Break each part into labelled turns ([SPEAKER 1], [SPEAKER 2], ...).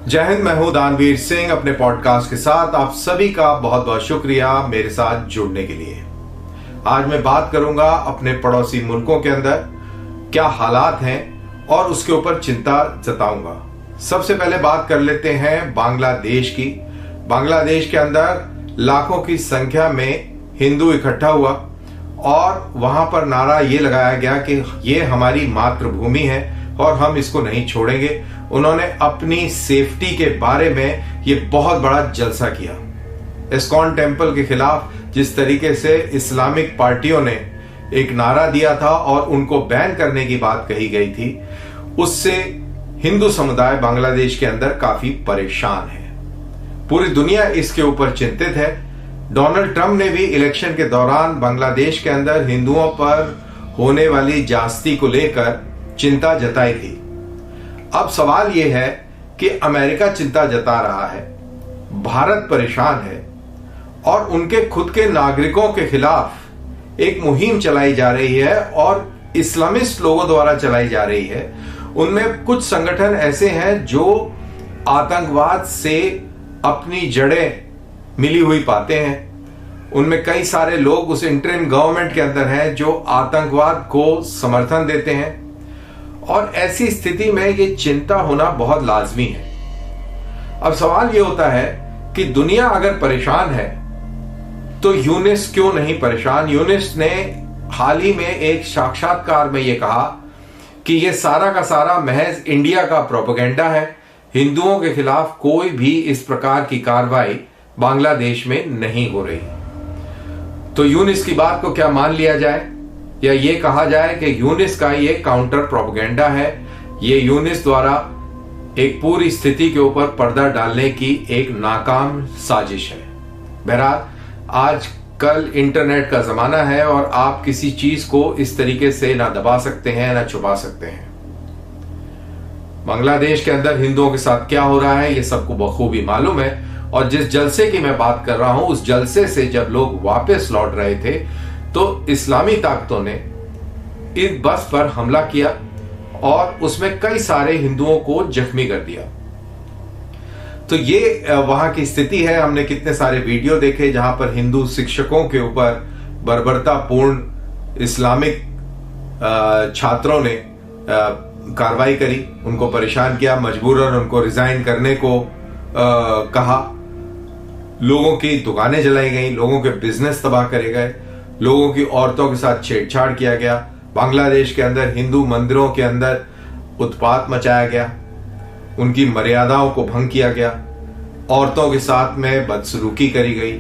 [SPEAKER 1] जय हिंद। मैं हूं दानवीर सिंह। अपने पॉडकास्ट के साथ आप सभी का बहुत बहुत शुक्रिया मेरे साथ जुड़ने के लिए। आज मैं बात करूंगा अपने पड़ोसी मुल्कों के अंदर क्या हालात हैं और उसके ऊपर चिंता जताऊंगा। सबसे पहले बात कर लेते हैं बांग्लादेश की। बांग्लादेश के अंदर लाखों की संख्या में हिंदू इकट्ठा हुआ और वहां पर नारा ये लगाया गया कि ये हमारी मातृभूमि है और हम इसको नहीं छोड़ेंगे। उन्होंने अपनी सेफ्टी के बारे में ये बहुत बड़ा जलसा किया। इस्कॉन टेम्पल के खिलाफ जिस तरीके से इस्लामिक पार्टियों ने एक नारा दिया था और उनको बैन करने की बात कही गई थी, उससे हिंदू समुदाय बांग्लादेश के अंदर काफी परेशान है। पूरी दुनिया इसके ऊपर चिंतित है। डोनाल्ड ट्रंप ने भी इलेक्शन के दौरान बांग्लादेश के अंदर हिंदुओं पर होने वाली ज्यादती को लेकर चिंता जताई थी। अब सवाल यह है कि अमेरिका चिंता जता रहा है, भारत परेशान है और उनके खुद के नागरिकों के खिलाफ एक मुहिम चलाई जा रही है और इस्लामिस्ट लोगों द्वारा चलाई जा रही है। उनमें कुछ संगठन ऐसे हैं जो आतंकवाद से अपनी जड़ें मिली हुई पाते हैं। उनमें कई सारे लोग उस इंटरिम गवर्नमेंट के अंदर हैं जो आतंकवाद को समर्थन देते हैं और ऐसी स्थिति में ये चिंता होना बहुत लाजमी है। अब सवाल ये होता है कि दुनिया अगर परेशान है तो यूनिस क्यों नहीं परेशान। यूनिस ने हाल ही में एक साक्षात्कार में ये कहा कि ये सारा का सारा महज इंडिया का प्रोपेगेंडा है। हिंदुओं के खिलाफ कोई भी इस प्रकार की कार्रवाई बांग्लादेश में नहीं हो रही। तो यूनिस की बात को क्या मान लिया जाए या ये कहा जाए कि यूनिस का ये काउंटर प्रोपेगेंडा है, ये यूनिस द्वारा एक पूरी स्थिति के ऊपर पर्दा डालने की एक नाकाम साजिश है। बहरहाल आज कल इंटरनेट का जमाना है और आप किसी चीज को इस तरीके से ना दबा सकते हैं ना छुपा सकते हैं। बांग्लादेश के अंदर हिंदुओं के साथ क्या हो रहा है ये सबको बखूबी मालूम है और जिस जलसे की मैं बात कर रहा हूं उस जलसे से जब लोग वापस लौट रहे थे तो इस्लामी ताकतों ने इस बस पर हमला किया और उसमें कई सारे हिंदुओं को जख्मी कर दिया। तो ये वहां की स्थिति है। हमने कितने सारे वीडियो देखे जहां पर हिंदू शिक्षकों के ऊपर बर्बरतापूर्ण इस्लामिक छात्रों ने कार्रवाई करी, उनको परेशान किया, मजबूरन उनको रिजाइन करने को कहा। लोगों की दुकानें जलाई गई, लोगों के बिजनेस तबाह करे गए, लोगों की औरतों के साथ छेड़छाड़ किया गया। बांग्लादेश के अंदर हिंदू मंदिरों के अंदर उत्पात मचाया गया, उनकी मर्यादाओं को भंग किया गया, औरतों के साथ में बदसलूकी करी गई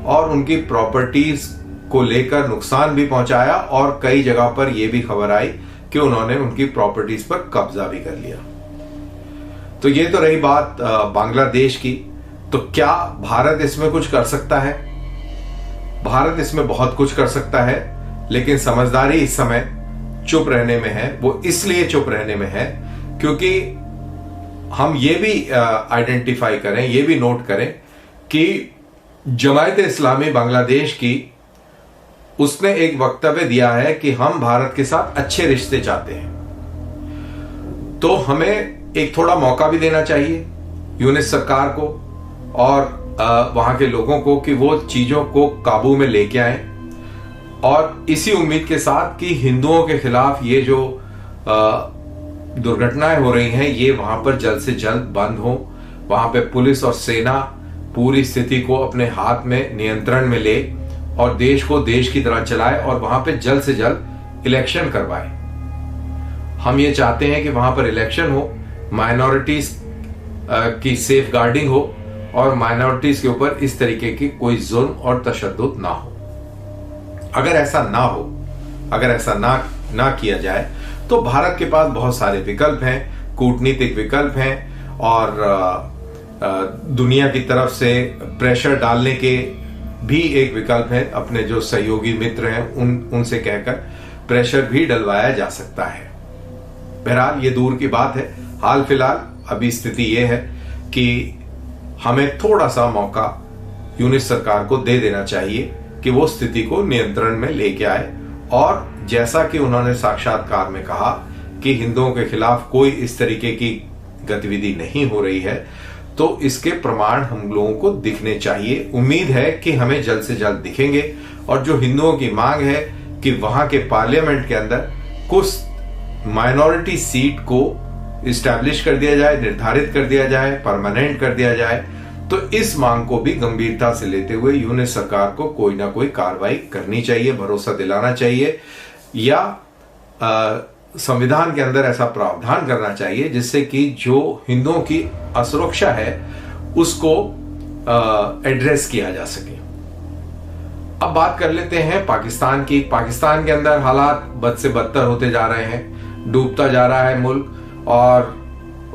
[SPEAKER 1] और उनकी प्रॉपर्टीज को लेकर नुकसान भी पहुंचाया और कई जगह पर यह भी खबर आई कि उन्होंने उनकी प्रॉपर्टीज पर कब्जा भी कर लिया। तो ये तो रही बात बांग्लादेश की। तो क्या भारत इसमें कुछ कर सकता है? भारत इसमें बहुत कुछ कर सकता है, लेकिन समझदारी इस समय चुप रहने में है। वो इसलिए चुप रहने में है क्योंकि हम ये भी आइडेंटिफाई करें, ये भी नोट करें कि जमायत इस्लामी बांग्लादेश की उसने एक वक्तव्य दिया है कि हम भारत के साथ अच्छे रिश्ते चाहते हैं। तो हमें एक थोड़ा मौका भी देना चाहिए यूनिस सरकार को और वहां के लोगों को कि वो चीजों को काबू में लेके आए और इसी उम्मीद के साथ कि हिंदुओं के खिलाफ ये जो दुर्घटनाएं हो रही हैं ये वहां पर जल्द से जल्द बंद हो। वहां पे पुलिस और सेना पूरी स्थिति को अपने हाथ में नियंत्रण में ले और देश को देश की तरह चलाए और वहां पे जल्द से जल्द इलेक्शन करवाए। हम ये चाहते हैं कि वहां पर इलेक्शन हो, माइनॉरिटीज की सेफ गार्डिंग हो और माइनॉरिटीज के ऊपर इस तरीके की कोई जुल्म और तशद्दुद ना हो। अगर ऐसा ना हो, अगर ऐसा ना किया जाए तो भारत के पास बहुत सारे विकल्प हैं, कूटनीतिक विकल्प हैं और दुनिया की तरफ से प्रेशर डालने के भी एक विकल्प है। अपने जो सहयोगी मित्र हैं उनसे कहकर प्रेशर भी डलवाया जा सकता है। बहरहाल ये दूर की बात है। हाल फिलहाल अभी स्थिति ये है कि हमें थोड़ा सा मौका यूनिस सरकार को दे देना चाहिए कि वो स्थिति को नियंत्रण में लेके आए और जैसा कि उन्होंने साक्षात्कार में कहा कि हिंदुओं के खिलाफ कोई इस तरीके की गतिविधि नहीं हो रही है, तो इसके प्रमाण हम लोगों को दिखने चाहिए। उम्मीद है कि हमें जल्द से जल्द दिखेंगे। और जो हिंदुओं की मांग है कि वहां के पार्लियामेंट के अंदर कुछ माइनॉरिटी सीट को इस्टेब्लिश कर दिया जाए, निर्धारित कर दिया जाए, परमानेंट कर दिया जाए, तो इस मांग को भी गंभीरता से लेते हुए यूनिट सरकार को कोई ना कोई कार्रवाई करनी चाहिए, भरोसा दिलाना चाहिए, या संविधान के अंदर ऐसा प्रावधान करना चाहिए जिससे कि जो हिंदुओं की असुरक्षा है उसको एड्रेस किया जा सके। अब बात कर लेते हैं पाकिस्तान की। पाकिस्तान के अंदर हालात बद से बदतर होते जा रहे हैं, डूबता जा रहा है मुल्क। और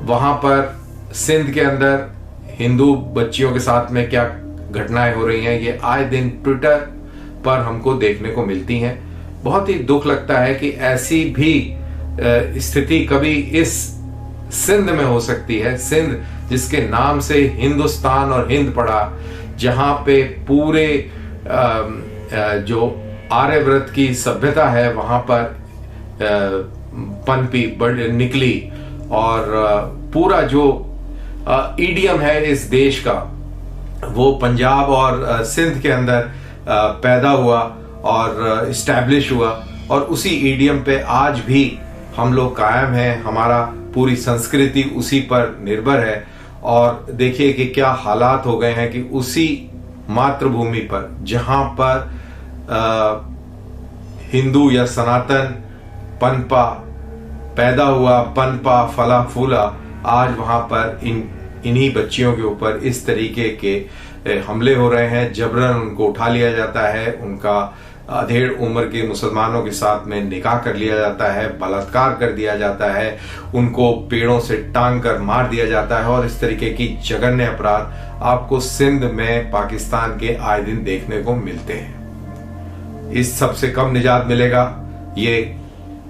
[SPEAKER 1] वहां पर सिंध के अंदर हिंदू बच्चियों के साथ में क्या घटनाएं हो रही हैं, ये आए दिन ट्विटर पर हमको देखने को मिलती हैं। बहुत ही दुख लगता है कि ऐसी भी स्थिति कभी इस सिंध में हो सकती है। सिंध जिसके नाम से हिंदुस्तान और हिंद पड़ा, जहां पे पूरे जो आर्यव्रत की सभ्यता है वहां पर पनपी निकली, और पूरा जो ईडियम है इस देश का वो पंजाब और सिंध के अंदर पैदा हुआ और इस्टेब्लिश हुआ, और उसी ईडियम पे आज भी हम लोग कायम हैं। हमारा पूरी संस्कृति उसी पर निर्भर है। और देखिए कि क्या हालात हो गए हैं कि उसी मातृभूमि पर जहां पर हिंदू या सनातन पनपा, पैदा हुआ, पनपा, फला फूला, आज वहां पर इन्हीं बच्चियों के ऊपर इस तरीके के हमले हो रहे हैं। जबरन उनको उठा लिया जाता है, उनका अधेड़ उम्र के मुसलमानों के साथ में निकाह कर लिया जाता है, बलात्कार कर दिया जाता है, उनको पेड़ों से टांग कर मार दिया जाता है, और इस तरीके की जघन्य अपराध आपको सिंध में पाकिस्तान के आए दिन देखने को मिलते हैं। इस सब से कब निजात मिलेगा ये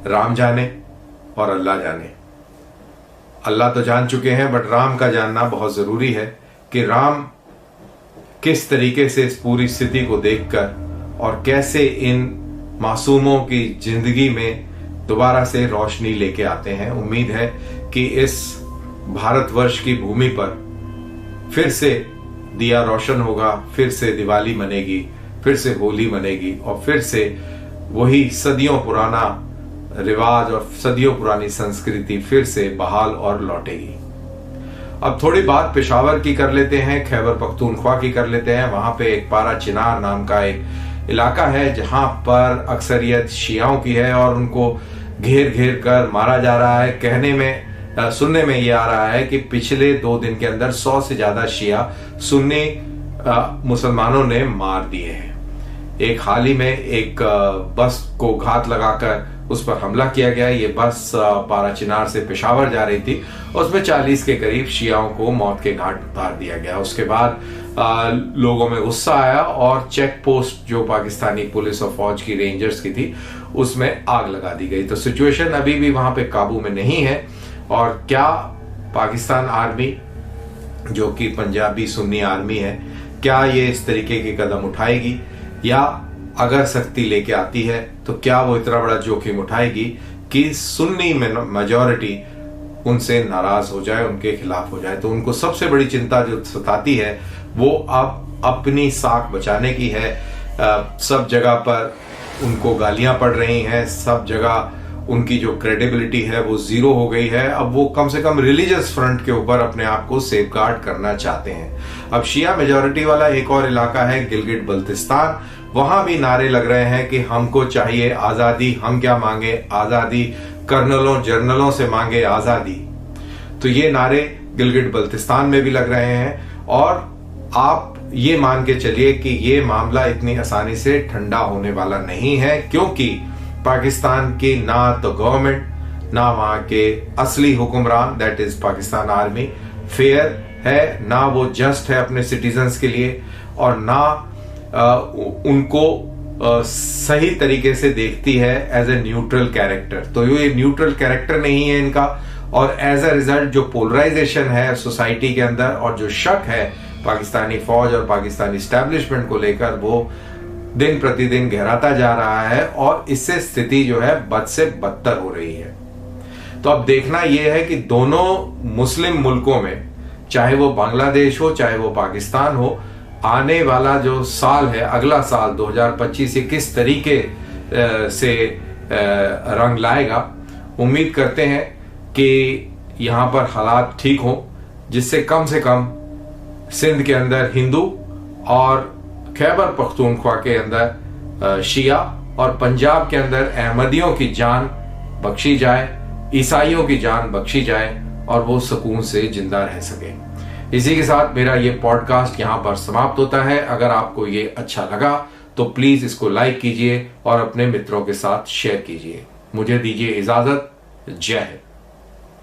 [SPEAKER 1] राम जाने और अल्लाह जाने। अल्लाह तो जान चुके हैं, बट राम का जानना बहुत जरूरी है कि राम किस तरीके से इस पूरी स्थिति को देखकर और कैसे इन मासूमों की जिंदगी में दोबारा से रोशनी लेके आते हैं। उम्मीद है कि इस भारतवर्ष की भूमि पर फिर से दिया रोशन होगा, फिर से दिवाली मनेगी, फिर से होली मनेगी, और फिर से वही सदियों पुराना रिवाज और सदियों पुरानी संस्कृति फिर से बहाल और लौटेगी। अब थोड़ी बात पेशावर की कर लेते हैं, खैबर पख्तूनख्वा की कर लेते हैं। वहां पे एक पारा चिनार नाम का एक इलाका है जहां पर अक्सरियत शियाओं की है, और उनको घेर घेर कर मारा जा रहा है। कहने में सुनने में ये आ रहा है कि पिछले 2 दिन के अंदर 100 से ज्यादा शिया सुन्नी मुसलमानों ने मार दिए हैं। एक हाल ही में एक बस को घात लगाकर उस पर हमला किया गया। ये बस पारा चिनार से पेशावर जा रही थी, उसमें 40 के करीब शियाओं को मौत के घाट उतार दिया गया। उसके बाद लोगों में गुस्सा आया और चेक पोस्ट जो पाकिस्तानी पुलिस और फौज की रेंजर्स की थी उसमें आग लगा दी गई। तो सिचुएशन अभी भी वहां पे काबू में नहीं है। और क्या पाकिस्तान आर्मी, जो कि पंजाबी सुन्नी आर्मी है, क्या ये इस तरीके के कदम उठाएगी, या अगर सख्ती लेके आती है तो क्या वो इतना बड़ा जोखिम उठाएगी कि सुन्नी मेजॉरिटी उनसे नाराज हो जाए, उनके खिलाफ हो जाए। तो उनको सबसे बड़ी चिंता जो सताती है वो अब अपनी साख बचाने की है। सब जगह पर उनको गालियां पड़ रही हैं, सब जगह उनकी जो क्रेडिबिलिटी है वो जीरो हो गई है। अब वो कम से कम रिलीजियस फ्रंट के ऊपर अपने आप को सेफगार्ड करना चाहते हैं। अब शिया मेजॉरिटी वाला एक और इलाका है गिलगिट बल्तिस्तान, वहां भी नारे लग रहे हैं कि हमको चाहिए आजादी। हम क्या मांगे? आजादी। कर्नलों जर्नलों से मांगे आजादी। तो ये नारे गिलगिट बल्तिस्तान में भी लग रहे हैं। और आप ये मान के चलिए कि ये मामला इतनी आसानी से ठंडा होने वाला नहीं है, क्योंकि पाकिस्तान की ना तो गवर्नमेंट, ना वहां के असली हुक्मरान that is Pakistan army fair है, ना वो जस्ट है अपने सिटीजन्स के लिए, और ना उनको सही तरीके से देखती है एज ए न्यूट्रल कैरेक्टर। तो ये न्यूट्रल कैरेक्टर नहीं है इनका, और एज अ रिजल्ट जो पोलराइजेशन है सोसाइटी के अंदर और जो शक है पाकिस्तानी फौज और पाकिस्तानी एस्टैब्लिशमेंट को लेकर, वो दिन प्रतिदिन गहराता जा रहा है, और इससे स्थिति जो है बद से बदतर हो रही है। तो अब देखना यह है कि दोनों मुस्लिम मुल्कों में, चाहे वो बांग्लादेश हो चाहे वो पाकिस्तान हो, आने वाला जो साल है, अगला साल 2025 किस तरीके से रंग लाएगा। उम्मीद करते हैं कि यहाँ पर हालात ठीक हों, जिससे कम से कम सिंध के अंदर हिंदू और खैबर पख्तूनख्वा के अंदर शिया और पंजाब के अंदर अहमदियों की जान बख्शी जाए, ईसाइयों की जान बख्शी जाए और वो सुकून से जिंदा रह सके। इसी के साथ मेरा ये पॉडकास्ट यहाँ पर समाप्त होता है। अगर आपको ये अच्छा लगा तो प्लीज इसको लाइक कीजिए और अपने मित्रों के साथ शेयर कीजिए। मुझे दीजिए इजाजत। जय हिंद।